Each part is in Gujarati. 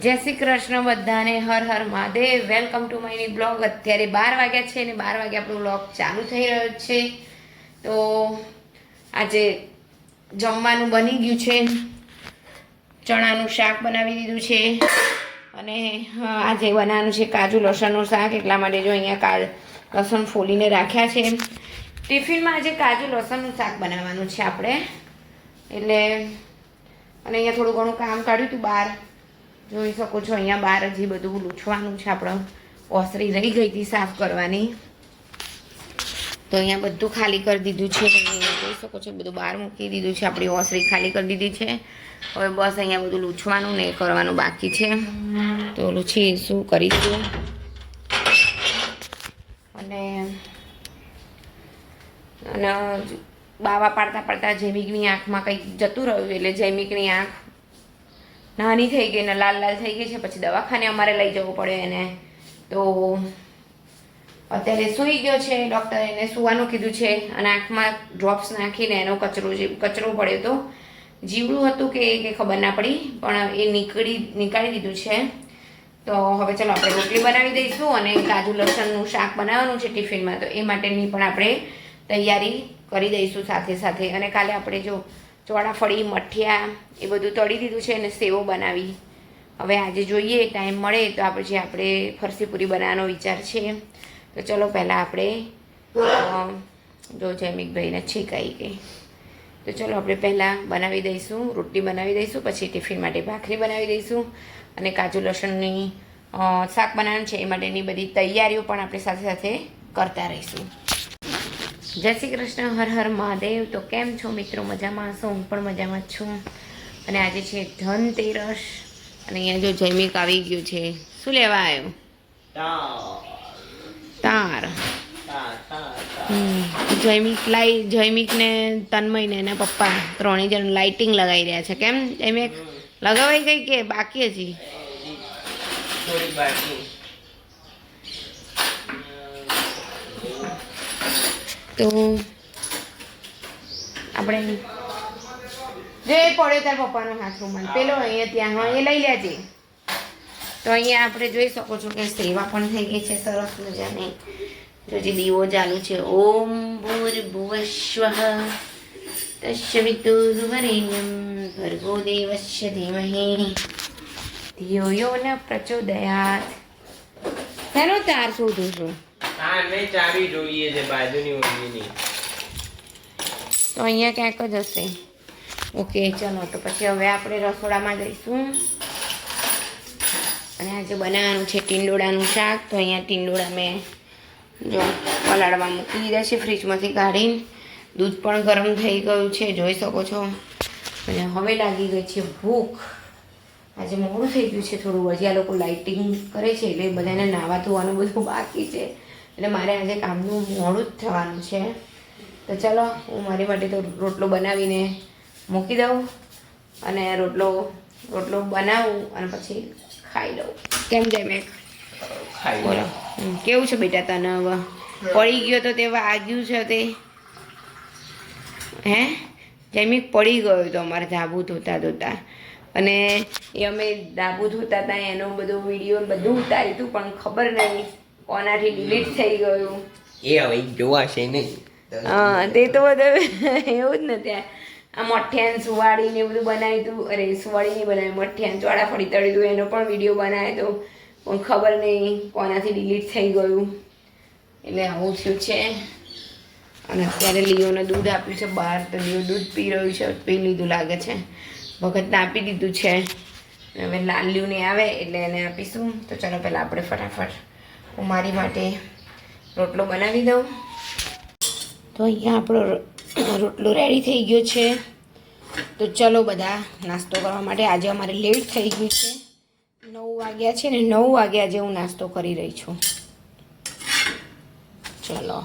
જય શ્રી કૃષ્ણ બધાને, હર હર Mahadev. Welcome to my new blog. અત્યારે 12 વાગ્યા છે ને 12 વાગે આપણો બ્લોગ ચાલુ થઈ રહ્યો છે. તો આજે જમવાનું બની ગયું છે. ચણાનું શાક બનાવી દીધું છે અને આજે બનાવવાનું છે કાજુ લસણનું શાક. એટલા માટે જો અહીંયા લસણ ફોલીને રાખ્યા છે. ટિફિનમાં આજે કાજુ લસણનું શાક બનાવવાનું છે આપણે. એટલે અને અહીંયા થોડું ઘણું કામ કાઢ્યું હતું બહાર, જોઈ શકો છો. અહીંયા બહાર હજી બધું લૂછવાનું છે. આપણે ઓસરી રહી ગઈ હતી સાફ કરવાની, તો અહીંયા બધું ખાલી કરી દીધું છે. તમે અહીંયા જોઈ શકો છો, બધું બહાર મૂકી દીધું છે. આપણી ઓસરી ખાલી કરી દીધી છે. હવે બસ અહીંયા બધું લૂછવાનું ને કરવાનું બાકી છે, તો લૂછીશું, કરીશું. અને બાવા પાડતા પાડતા જૈમિકની આંખમાં કંઈક જતું રહ્યું, એટલે જૈમિકની આંખ નાની થઈ ગઈ ને લાલ લાલ થઈ ગઈ છે. પછી દવાખાને અમારે લઈ જવું પડે એને. તો અત્યારે સૂઈ ગયો છે. ડૉક્ટરે એને સૂવાનું કીધું છે અને આંખમાં ડ્રોપ્સ નાખીને એનો કચરો પડ્યો તો જીવડું હતું કે ખબર ના પડી, પણ એ નીકાળી દીધું છે. તો હવે ચલો આપણે રોટલી બનાવી દઈશું અને કાજુ લસણનું શાક બનાવવાનું છે ટિફિનમાં, તો એ માટેની પણ આપણે તૈયારી કરી દઈશું સાથે સાથે. અને કાલે આપણે જો ચોળાફળી, મઠિયા એ બધું તળી દીધું છે અને સેવો બનાવી. હવે આજે જોઈએ ટાઈમ મળે તો આપણે ફરસી પૂરી બનાવવાનો વિચાર છે. તો ચલો પહેલાં આપણે જો જૈમિકભાઈને છીક આવી ગઈ, તો ચલો આપણે પહેલાં બનાવી દઈશું, રોટલી બનાવી દઈશું, પછી ટિફિન માટે ભાખરી બનાવી દઈશું અને કાજુ લસણની શાક બનાવવાનું છે એ માટેની બધી તૈયારીઓ પણ આપણે સાથે સાથે કરતા રહીશું. જય શ્રી કૃષ્ણ, હર હર મહાદેવ. તો કેમ છો મિત્રો? મજામાં હશો? હું પણ મજામાં જ છું. અને આજે છે ધનતેરસ અને અહીંયા જો જૈમિક આવી ગયું છે. શું લેવા આવ્યો? તાર. જૈમિકને તન્મયને એના પપ્પા ત્રણેય જણ લાઇટિંગ લગાવી રહ્યા છે. કેમ જૈમિક, લગાવાઈ ગઈ કે બાકી હજી? તો આપણે જે પડ્યો તાર પપ્પાનો હાથ રૂમાલ પેલો અહીંયા ત્યાં, હા એ લઈ લેજે. તો અહીંયા આપણે જોઈ શકો છો કે સેવા પણ થઈ ગઈ છે સરસ મજાની. જોજી દીવો ચાલુ છે. ઓમ ભૂર્ભુવસ્વઃ તસ્સવિતુર્વરેણ્યં ભર્ગો દેવસ્ય ધીમહિ ધિયો યો ન પ્રચોદયાત. શેનો તાર શોધું છું? ચાવી જોઈએ છે બાજુની ઓળીની. તો અહીંયા ક્યાંક જ હશે. ઓકે ચલો, તો પછી હવે આપણે રસોડામાં જઈશું અને આજે બનાવવાનું છે ટીંડોળાનું શાક. તો અહીંયા ટીંડોળા મેં જો પલાળવા મૂકી દીધા છે ફ્રીજમાંથી કાઢીને. દૂધ પણ ગરમ થઈ ગયું છે, જોઈ શકો છો. અને હવે લાગી ગઈ છે ભૂખ. આજે મોડું થઈ ગયું છે થોડું. હજી આ લોકો લાઇટિંગ કરે છે એટલે બધાને નાહવા ધોવાનું બધું બાકી છે, એટલે મારે આજે કામનું મોડું જ થવાનું છે. તો ચલો હું મારી માટે તો રોટલો બનાવીને મૂકી દઉં અને રોટલો બનાવું અને પછી ખાઈ લઉં. કેમ જૈમિક? બોલો કેવું છે બેટા તને? હવે પડી ગયો તો તે વાગ્યું છે તે? હે જૈમિક પડી ગયો તો અમારે ધાબુ ધોતા અને એ અમે ધાબુ ધોતા હતા એનો બધો વિડીયો બધું ઉતાર્યું હતું, પણ ખબર નહીં કોનાથી ડિલીટ થઈ ગયું. એ હવે જોવાશે નહીં. હા તે તો બધું એવું જ ને. ત્યાં આ મઠિયાન સુવાડીને બધું બનાવ્યું હતું. અરે સુવાડી નહીં બનાવ્યું, મઠિયાન ચોળાફળી તળ્યું હતું એનો પણ વિડીયો બનાવ્યો હતો, પણ ખબર નહીં કોનાથી ડિલીટ થઈ ગયું. એટલે આવું થયું છે. અને અત્યારે લીઓને દૂધ આપ્યું છે બહાર, તો લીઓ દૂધ પી રહ્યું છે, પી લીધું લાગે છે. ભગતને આપી દીધું છે, હવે લાલ્યુને આવે એટલે એને આપીશું. તો ચાલો પહેલાં આપણે ફટાફટ હું મારી માટે રોટલો બનાવી દઉં. તો અહીંયા આપણો રોટલો રેડી થઈ ગયો છે. તો ચલો બધા નાસ્તો કરવા માટે. આજે અમારે લેટ થઈ ગયું છે, 9 વાગ્યા છે ને 9 વાગ્યા આજે હું નાસ્તો કરી રહી છું. ચલો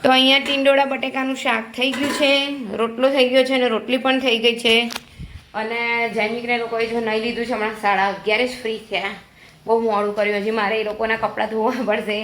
તો અહીંયા ટીંડોળા બટેકાનું શાક થઈ ગયું છે, રોટલો થઈ ગયો છે અને રોટલી પણ થઈ ગઈ છે. અને જૈમિકને લોકોએ જો નહીં લીધું છે, હમણાં 11:30 જ ફ્રી થયા. બહુ મોડું કર્યું. હજી મારે એ લોકોના કપડાં ધોવા પડશે.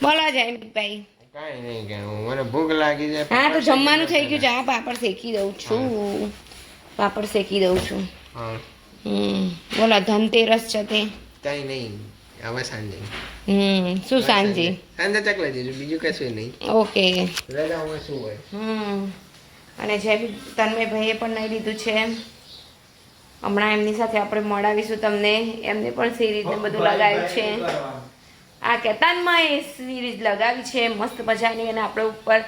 બોલો જૈમિકભાઈ. કાંઈ નહીં કે મને ભૂખ લાગી છે. હા તો જમવાનું થઈ ગયું. ચા પાપડ શેકી દઉં છું. પાપડ શેકી દઉં છું. હા બોલો ધનતેરસ છે તે કઈ નહીં હવે સાંજે શું સાંજે સાંજે ચકલા જઈશું બીજું કશું નહીં. ઓકે. રજાઓમાં શું હોય. અને જે તન્મય ભાઈએ પણ નહીં લીધું છે હમણાં એમની સાથે આપણે મળાવીશું તમને. એમને પણ સિરીઝ ને બધું લગાવ્યું છે. આ કેતાનમાં સિરીઝ લગાવી છે મસ્ત મજાની. અને આપણે ઉપર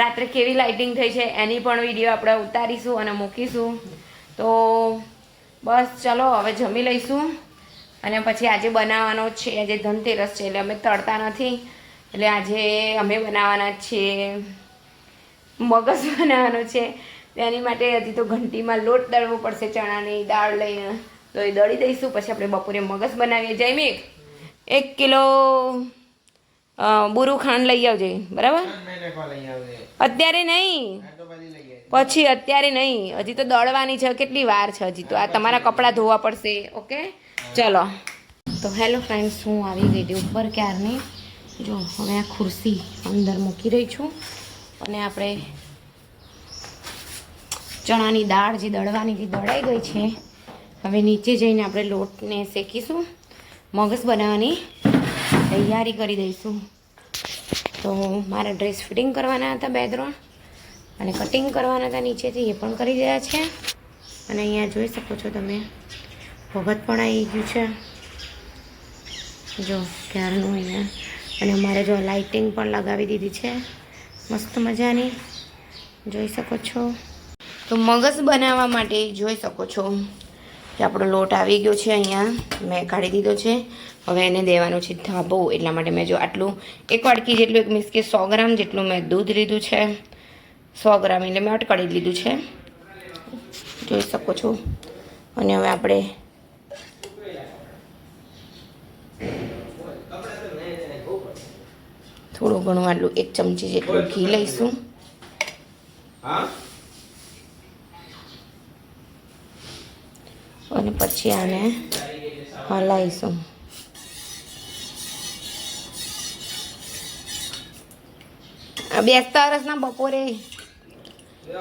રાત્રે કેવી લાઇટિંગ થઈ છે એની પણ વિડીયો આપણે ઉતારીશું અને મૂકીશું. તો બસ ચલો હવે જમી લઈશું. અને પછી આજે બનાવવાનો છે, આજે ધનતેરસ છે એટલે અમે તળતા નથી. એટલે આજે અમે બનાવવાના છીએ મગસ બનાવવાનો છે. એની માટે હજી તો ઘંટીમાં લોટ દળવો પડશે ચણાની દાળ લઈને. તો એ દળી દઈશું પછી આપણે બપોરે મગસ બનાવીએ. જયમીક 1 કિલો બુરું ખાંડ લઈ આવજે બરાબર. અત્યારે નહીં પછી, અત્યારે નહીં, હજી તો દળવાની છે. કેટલી વાર છે હજી તો. આ તમારા કપડાં ધોવા પડશે. ઓકે ચલો. તો હેલો ફ્રેન્ડ્સ, હું આવી ગઈ હતી ઉપર ક્યારની. જો હવે આ ખુરશી અંદર મૂકી રહી છું અને આપણે ચણાની દાળ જે દળવાની હતી દળાઈ ગઈ છે. હવે નીચે જઈને આપણે લોટને શેકીશું. મગસ બનાવવાની તૈયારી કરી દઈશું. તો મારા ડ્રેસ ફિટિંગ કરવાના હતા 2-3 અને કટિંગ કરવાના હતા નીચેથી, એ પણ કરી રહ્યા છે. અને અહીંયા જોઈ શકો છો તમે ભગત પણ આવી ગયું છે જો ક્યારનું અહીંયા. અને અમારે જો લાઇટિંગ પણ લગાવી દીધી છે મસ્ત મજાની, જોઈ શકો છો. તો મગસ બનાવવા માટે જોઈ શકો છો કે આપણો લોટ આવી ગયો છે. અહીંયા મેં કાઢી દીધો છે. હવે એને દેવાનું છે ધાબો. એટલા માટે મેં જો આટલું 1 વાટકી જેટલું, એક મીન્સ કે 100 ગ્રામ જેટલું મેં દૂધ લીધું છે. 100 ગ્રામ એટલે મેં અટકાળી લીધું છે, જોઈ શકો છો. અને હવે આપણે થોડું ઘણું આટલું 1 ચમચી જેટલું ઘી લઈશું. અને પછી આને હલાવીશું. બેસતા વરસના બપોરે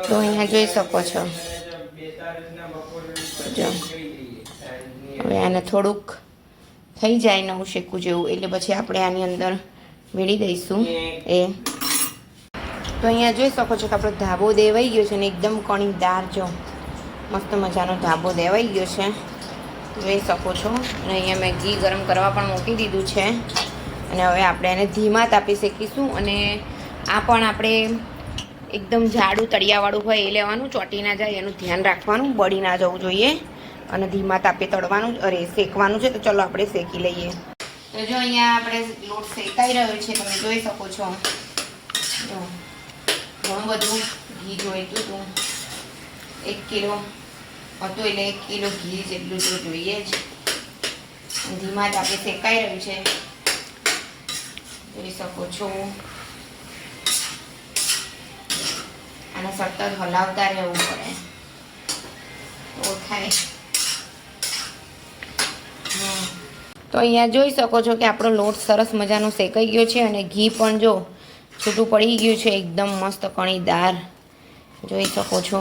તો અહીંયા જોઈ શકો છો. જો હવે આને થોડુંક થઈ જાય નવું શેકું જેવું એટલે પછી આપણે આની અંદર વેડી દઈશું. તો અહીંયા જોઈ શકો છો કે આપણો ધાબો દેવાઈ ગયો છે ને એકદમ કણીદાર. જો મસ્ત મજાનો ધાબો દેવાઈ ગયો છે, જોઈ શકો છો. અને અહીંયા મેં ઘી ગરમ કરવા પણ મૂકી દીધું છે. અને હવે આપણે એને ધીમા તાપે શેકીશું. અને આ પણ આપણે એકદમ જાડું તળિયાવાળું હોય એ લેવાનું, ચોટી ના જાય એનું ધ્યાન રાખવાનું, બળી ના જવું જોઈએ. અને ધીમા તાપે તળવાનું શેકવાનું છે. તો ચલો આપણે શેકી લઈએ. તો જો અહીંયા આપણે લોટ શેકાઈ રહ્યો છે, તમે જોઈ શકો છો. જો ઘણું બધું ઘી જોઈતું હતું. 1 કિલો હતું એટલે 1 કિલો ઘી જેટલું તો જોઈએ જ. ધીમા તાપે શેકાઈ રહ્યું છે, જોઈ શકો છો. આને સતત હલાવતા રહેવું પડે તો થાય. તો અહીંયા જોઈ શકો છો કે આપણો લોટ સરસ મજાનો શેકાઈ ગયો છે. અને ઘી પણ જો છૂટું પડી ગયું છે, એકદમ મસ્ત કણીદાર, જોઈ શકો છો.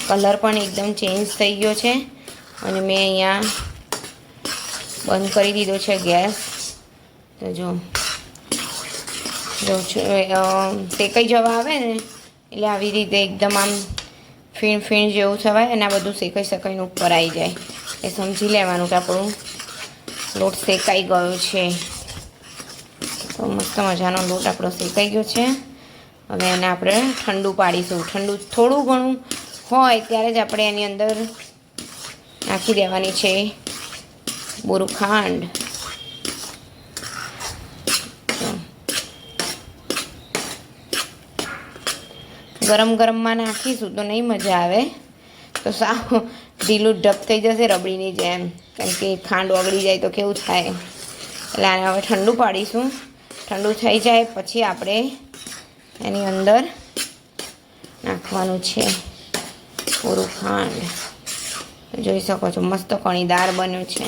કલર પણ એકદમ ચેન્જ થઈ ગયો છે. અને મેં અહીંયા બંધ કરી દીધો છે ગેસ. તો જો શેકાઈ જવા આવે ને એટલે આવી રીતે એકદમ આમ ફીણ ફીણ જેવું થવાય અને આ બધું શેકાઈ શકાઈને ઉપર આવી જાય. એ સમજી લેવાનું કે આપણું લોટ શેકાઈ ગયો છે. તો મસ્ત મજાનો લોટ આપણો શેકાઈ ગયો છે. હવે એને આપણે ઠંડુ પાડીશું. ઠંડુ થોડું ઘણું હોય ત્યારે જ આપણે એની અંદર નાખી દેવાની છે બોરું ખાંડ. ગરમ ગરમમાં નાખીશું તો નહીં મજા આવે, તો સાવ ઢીલું ઢપ થઈ જશે રબડીની જેમ, કારણ કે ખાંડ ઓગળી જાય તો કેવું થાય. એટલે આને હવે ઠંડુ પાડીશું. ઠંડુ થઈ જાય પછી આપણે એની અંદર નાખવાનું છે પૂરું ખાંડ. જોઈ શકો છો મસ્ત કણીદાર બન્યું છે.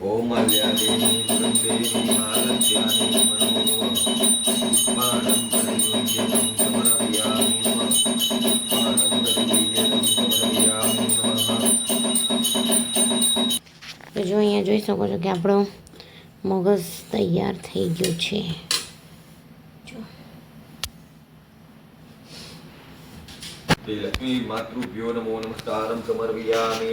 कोमल्यादेवी सुरंदेवी आलस्यानि मनोरम पुष्पाणं परिपूज्यं समर्पयामि नमः पुष्पाणं परिपूज्यं समर्पयामि नमः। તો જો અહીંયા જોઈ શકો છો કે આપણો મગજ તૈયાર થઈ ગયું છે. જો लक्ष्मी मातृभ्यो नमो नमस्कारं समर्पयामि।